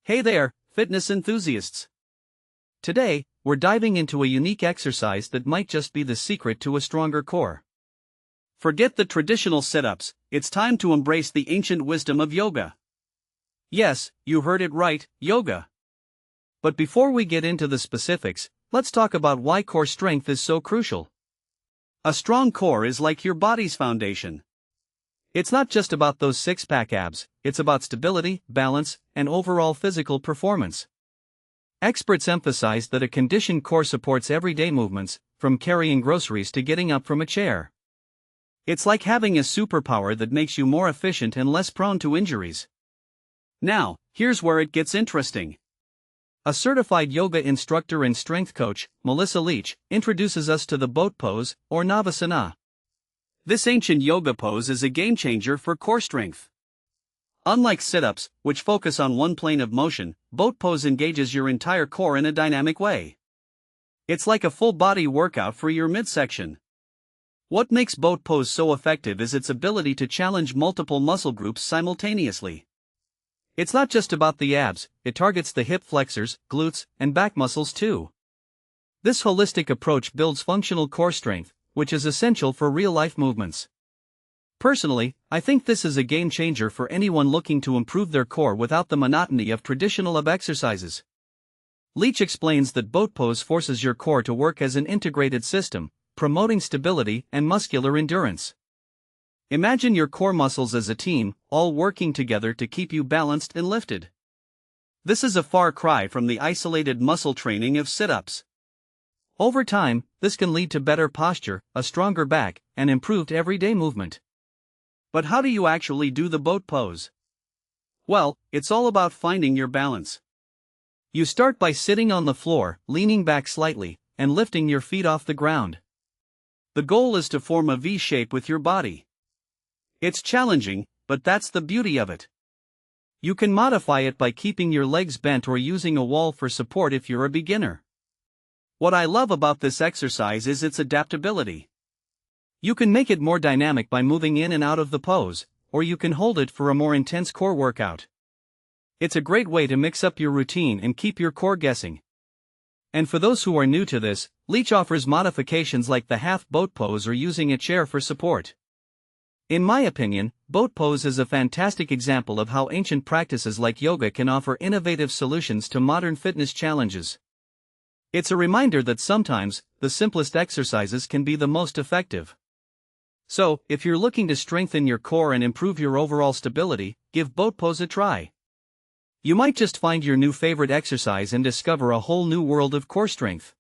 Hey there, fitness enthusiasts! Today, we're diving into a unique exercise that might just be the secret to a stronger core. Forget the traditional sit-ups, it's time to embrace the ancient wisdom of yoga. Yes, you heard it right, yoga. But before we get into the specifics, let's talk about why core strength is so crucial. A strong core is like your body's foundation. It's not just about those six-pack abs, it's about stability, balance, and overall physical performance. Experts emphasize that a conditioned core supports everyday movements, from carrying groceries to getting up from a chair. It's like having a superpower that makes you more efficient and less prone to injuries. Now, here's where it gets interesting. A certified yoga instructor and strength coach, Melissa Leach, introduces us to the boat pose, or Navasana. This ancient yoga pose is a game-changer for core strength. Unlike sit-ups, which focus on one plane of motion, boat pose engages your entire core in a dynamic way. It's like a full-body workout for your midsection. What makes boat pose so effective is its ability to challenge multiple muscle groups simultaneously. It's not just about the abs, it targets the hip flexors, glutes, and back muscles too. This holistic approach builds functional core strength, which is essential for real-life movements. Personally, I think this is a game-changer for anyone looking to improve their core without the monotony of traditional ab exercises. Leach explains that boat pose forces your core to work as an integrated system, promoting stability and muscular endurance. Imagine your core muscles as a team, all working together to keep you balanced and lifted. This is a far cry from the isolated muscle training of sit-ups. Over time, this can lead to better posture, a stronger back, and improved everyday movement. But how do you actually do the boat pose? Well, it's all about finding your balance. You start by sitting on the floor, leaning back slightly, and lifting your feet off the ground. The goal is to form a V shape with your body. It's challenging, but that's the beauty of it. You can modify it by keeping your legs bent or using a wall for support if you're a beginner. What I love about this exercise is its adaptability. You can make it more dynamic by moving in and out of the pose, or you can hold it for a more intense core workout. It's a great way to mix up your routine and keep your core guessing. And for those who are new to this, Leach offers modifications like the half boat pose or using a chair for support. In my opinion, boat pose is a fantastic example of how ancient practices like yoga can offer innovative solutions to modern fitness challenges. It's a reminder that sometimes, the simplest exercises can be the most effective. So, if you're looking to strengthen your core and improve your overall stability, give boat pose a try. You might just find your new favorite exercise and discover a whole new world of core strength.